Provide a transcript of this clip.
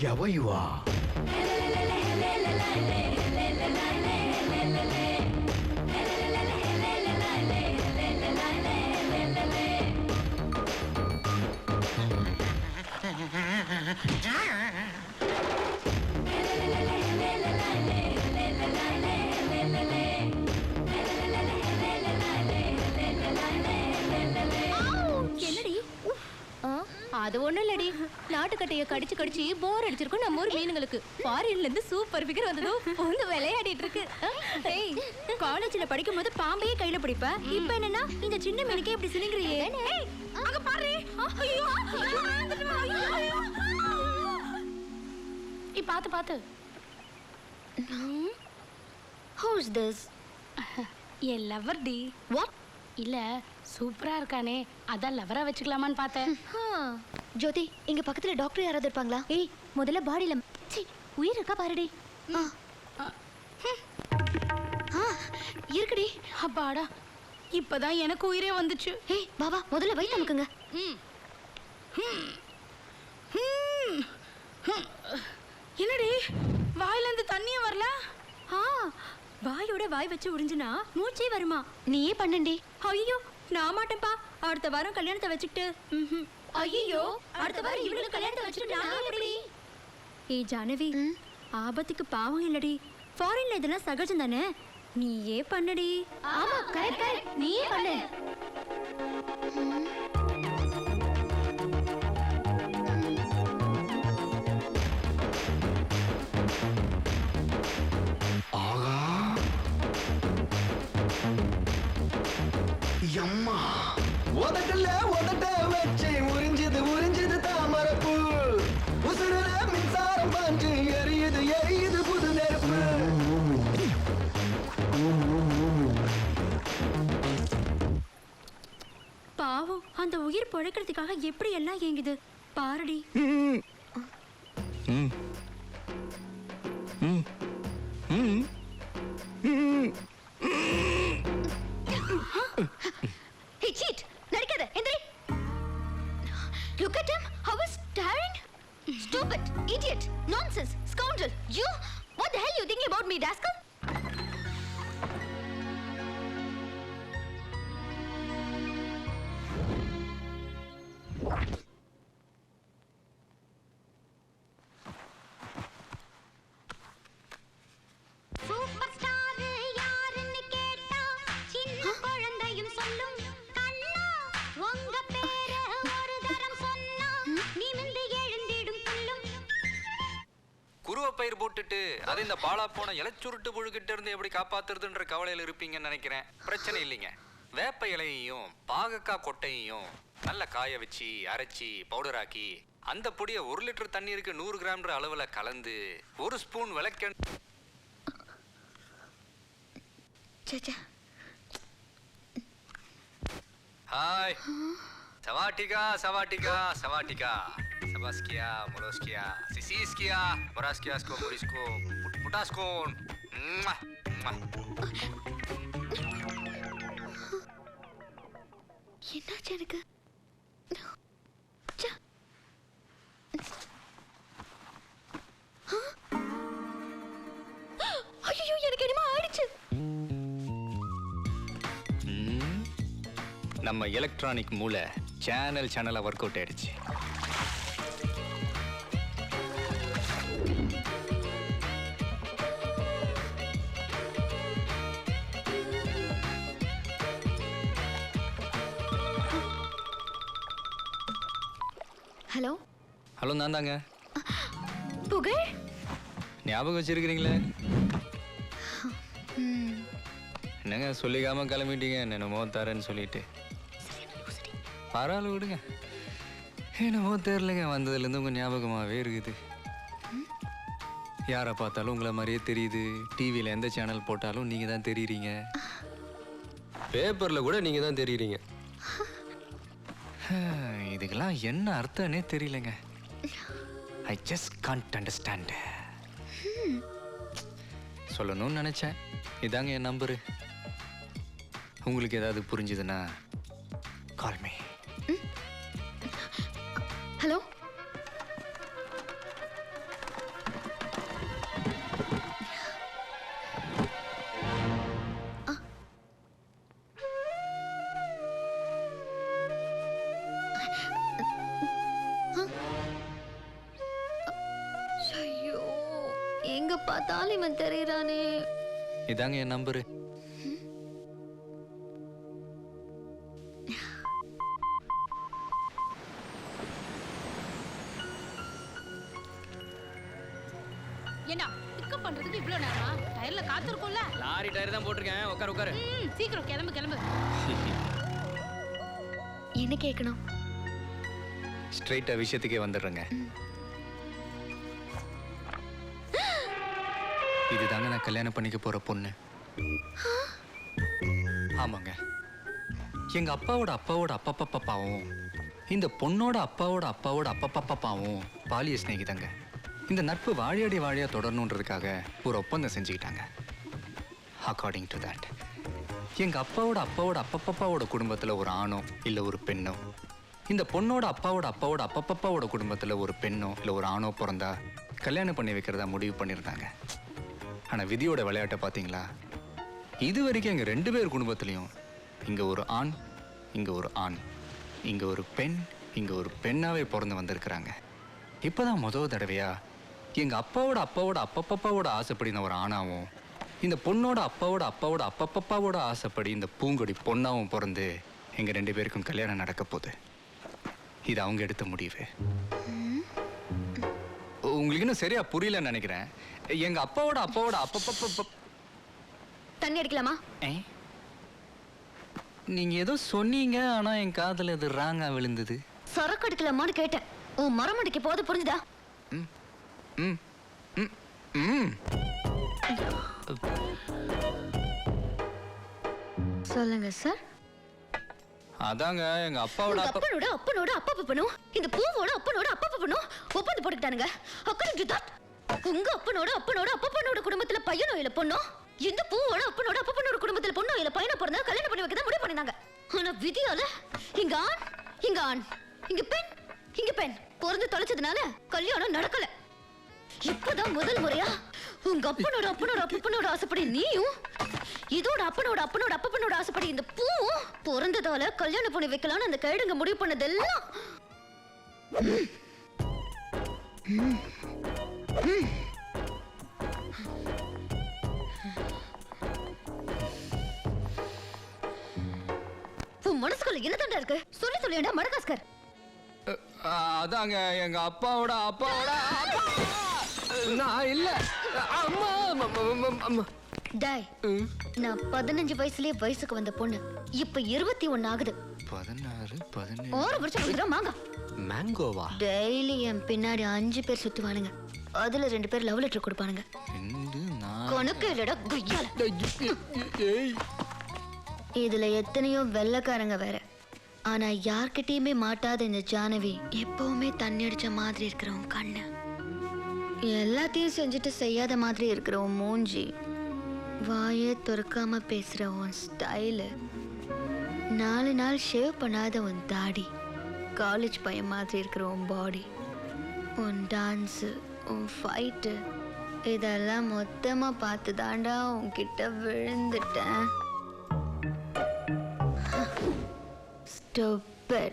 Whoever you are. அது ஒண்ணும் இல்லடி, நாட்டுக்கட்டைய கடிச்சு கடிச்சு போர் அடிச்சிருக்கும் நம்ம ஊர் மீனுங்களுக்கு. ஃபாரின்ல இருந்து சூப்பர் ஃபிகர் வந்ததும் வந்து விளையாடிட்டு இருக்கு. ஏய், காலேஜ்ல படிக்கும் போது பாம்பையே கையில பிடிப்ப, இப்போ என்னன்னா இந்த சின்ன மீனுக்கே இப்படி சினிங்கறியே? ஏய், அங்க பாரு. ஐயோ, நீ பாத்து பாத்து. Who is this? என் லவர் டி. What? இல்ல சூப்பரா இருக்கானே, அதான் லவரா வச்சுக்கலாமான்னு பார்த்தேன். ஜோதி, இங்க பக்கத்துல டாக்டர் யாராவது இருப்பாங்களா? ஏய், முதல்ல பாடியில உயிர் இருக்கா பாருடி. இருக்குடி. அப்பாடா, இப்பதான் எனக்கு உயிரே வந்துச்சு. ஏய் பாபா, முதல்ல வயிறு நமக்குங்க. என்னடி வாயில இருந்து தண்ணியே வரல? வாயோட வாய் வச்சு உறிஞ்சினா மூச்சே வருமா? நீயே பண்ணண்டி. ஐயோ, நான் மாட்டேன்ப்பா. அடுத்த வாரம் கல்யாணத்தை வச்சுக்கிட்டு. ஐயோ, அடுத்த வாரம் இவனுக்கு கல்யாணத்தை வச்சுட்டு நான் எப்படி? ஏய் ஜானவி, ஆபத்துக்கு பாவம் இல்லடி. ஃபாரின்ல இதெல்லாம் சகஜம் தானே, நீயே பண்ணடி. ஆமா, கரெக்ட் கரெக்ட், நீயே பண்ணு. அம்மா உதட்டல உதட்ட வச்சு உறிஞ்சது தாமரப்பூ. உசுருல மின்சாரம் பாஞ்சு எரியுது புது நெருப்பு. பாவம், அந்த உயிர் பொழைக்கிறதுக்காக எப்படி எல்லாம் ஏங்குது பாருடி. Hey, cheat! நடிக்காத, எந்திரி. Look at him, how he's staring. Stupid, idiot, nonsense, scoundrel. You, what the hell you thinking about me, rascal? பயிர் போட்டுட்டு அதை இந்த பாலா போன இலைச்சுருட்டு புழுகிட்ட இருந்து எப்படி காப்பாத்துறதுன்ற கவலையில் இருப்பீங்கன்னு நினைக்கிறேன். பிரச்சனை இல்லைங்க. வேப்ப இலையையும் பாகக்காய் கொட்டையையும் நல்ல காய வச்சு அரைச்சி பவுடராக்கி அந்த பொடியை 1 லிட்டர் தண்ணீருக்கு 100 கிராம்ன்ற அளவுல கலந்து 1 ஸ்பூன் விளக்கெண். ஹாய், சவாட்டிகா சவாட்டிகா சவாட்டிகா Sabaskia, Moloskia, Sisiskia, Moraskiasko, Morisko, Putaskon. என்னாச்சு எனக்கு? ஐயோ, எனக்கு என்னமா ஆயிடுச்சு. நம்ம எலக்ட்ரானிக் மூளை சேனலா ஒர்க் அவுட் ஆயிடுச்சு. ஹலோ ஹலோ, நான் தாங்க. புகழ், ஞாபகம் வச்சிருக்கிறீங்களே? என்னங்க சொல்லிக்காம கிளம்பிட்டீங்க, என்னமோ தரேன்னு சொல்லிட்டு. பரவாயில்ல விடுங்க, என்னமோ தெரிலங்க, வந்ததுலேருந்து உங்கள் ஞாபகமாகவே இருக்குது. யாரை பார்த்தாலும் உங்களை மாதிரியே தெரியுது. டிவியில் எந்த சேனல் போட்டாலும் நீங்கள் தான் தெரியுறீங்க. பேப்பரில் கூட நீங்கள் தான் தெரியுறீங்க. இதுக்கெல்லாம் என்ன அர்த்தம்னே தெரியலங்க. I just can't understand. சொல்லணும்னு நினச்சேன். இதாங்க என் நம்பரு. உங்களுக்கு ஏதாவது புரிஞ்சுதுன்னா கால் மீ. ஹலோ, பார்த்தாலும் இவன் தெரியறானே. இதாங்க என் நம்பரு. என்ன பிக்கப் பண்றதுக்கு இவ்ளோ நேரமா? டயர்ல காத்து இருக்கும்ல? லாரி டயர் தான் போட்டிருக்கேன். உட்காரு உட்காரு. சீக்கிரம் கிளம்பு கிளம்பு. என்ன கேட்கணும்? ஸ்ட்ரைட்டா விஷயத்துக்கே வந்துடுறேங்க. இதுதாங்க நான் கல்யாணம் பண்ணிக்க போற பொண்ணு. ஆமாங்க. எங்க அப்பாவோட அப்பாவோட அப்பப்பாப்பாவும் இந்த பொண்ணோட அப்பாவோட அப்பாவோட அப்பப்பாப்பாவும் பாலிய சிநேகிதாங்க. இந்த நட்பு வாழியடி வாழியா தொடரணுன்றதுக்காக ஒரு ஒப்பந்தம் செஞ்சுக்கிட்டாங்க. அக்கார்டிங் டு தட் எங்க அப்பாவோட அப்பாவோட அப்பப்பாப்பாவோட குடும்பத்துல ஒரு ஆணோ இல்லை ஒரு பெண்ணோ, இந்த பொண்ணோட அப்பாவோட அப்பாவோட அப்பப்பாப்பாவோட குடும்பத்துல ஒரு பெண்ணோ இல்லை ஒரு ஆணோ பிறந்தா கல்யாணம் பண்ணி வைக்கிறதா முடிவு பண்ணியிருந்தாங்க. ஆனா விதியோட விளையாட்டை பார்த்தீங்களா? இது வரைக்கும் எங்க 2 பேர் குடும்பத்திலையும் இங்க ஒரு ஆண், இங்க ஒரு ஆண், இங்க ஒரு பெண், இங்க ஒரு பெண்ணாவே பிறந்து வந்திருக்கிறாங்க. இப்பதான் முதல் தடவையா எங்க அப்பாவோட அப்பாவோட அப்பப்பாவோட ஆசைப்படி நான் ஒரு ஆணாவும், இந்த பொண்ணோட அப்பாவோட அப்பாவோட அப்பப்பாவோட ஆசைப்படி இந்த பூங்கொடி பொண்ணாவும் பிறந்து எங்க 2 பேருக்கும் கல்யாணம் நடக்க போகுது. இது அவங்க எடுத்த முடிவு. உங்களுக்கு இன்னும் சரியா புரியலன்னு நினைக்கிறேன். எங்க அப்பாவோட அப்பாவோட அப்பப்ப தண்ணி அடிக்கலாமா? நீங்க ஏதோ சொன்னீங்க, ஆனா என் காதுல அது ராங்கா விழுந்தது. சரக்கு அடிக்கலாமான்னு கேட்டேன். உன் மரம் அடிக்க போது புரிஞ்சுதா? சொல்லுங்க சார். அதாங்க எங்க அப்பாவோட அப்பனோட அப்பனோட அப்பா பண்ணும், இந்த பூவோட அப்பனோட அப்பா பண்ணும் ஒப்பந்தம் போட்டுக்கிட்டானுங்க. அக்கார்டிங் டு தட் உங்க அப்பனோட அப்பனோட அப்பனோட குடும்பத்துல பையனோ இல்ல பொண்ணோ, இந்த பூவோட அப்பனோட அப்பனோட குடும்பத்துல பொண்ணோ இல்ல பையனோ பிறந்தா கல்யாணம் பண்ணி வைக்க முடிவு பண்ணினாங்க. ஆனா விதியால இங்க ஆண், இங்க ஆண், இங்க பெண், இங்க பெண் பிறந்து தொலைச்சதுனால கல்யாணம் நடக்கல. இப்பதான் முதல் முறையா உங்க அப்பனோட அப்பனோட அப்பனோட ஆசைப்படி நீயும், இதோட அப்பனோட அப்பனோட அப்பனோட ஆசைப்படி இந்த பூவும் பிறந்ததால கல்யாணம் பண்ணி வைக்கலாம்னு அந்த கைடுங்க முடிவு பண்ணதெல்லாம் உன் மனசுக்குள்ள என்னதாண்டா இருக்கு? சொல்லி சொல்லியாண்டா மடகாஸ்கர். அதாங்க எங்க அப்பாவோட அப்பாவோட நான் இல்ல அம்மா. டாய், நான் 15 வயசுலயே வயசுக்கு வந்த பொண்ணு இப்ப 21 ஆகுது. 16 17 6 வருஷம் வந்துடும் மாங்க. மேங்கோவா? டெய்லி என் பின்னாடி 5 பேர் சுத்துவானுங்க. அதுல 2 பேர் லவ் லெட்டர் கொடுப்பானுங்க. கணக்கு இல்லடா குய்யால. இதுல எத்தனையோ வெள்ளக்காரங்க வேற. ஆனா யார்கிட்டயுமே மாட்டாத இந்த ஜானவி எப்பவுமே தண்ணி அடிச்ச மாதிரி இருக்கிறவன் கண்ணு, எல்லாத்தையும் செஞ்சுட்டு செய்யாத மாதிரி இருக்கிறவன் மூஞ்சி, வாயே துறக்காம பேசுற உன் ஸ்டைலு, 4 நாள் ஷேவ் பண்ணாத உன் தாடி, காலேஜ் பையன் மாதிரி இருக்கிற உன் பாடி, உன் டான்ஸு, உன் ஃபைட்டு, இதெல்லாம் மொத்தமா பார்த்து தாண்டா உன்கிட்ட விழுந்துட்டேன். Stupid.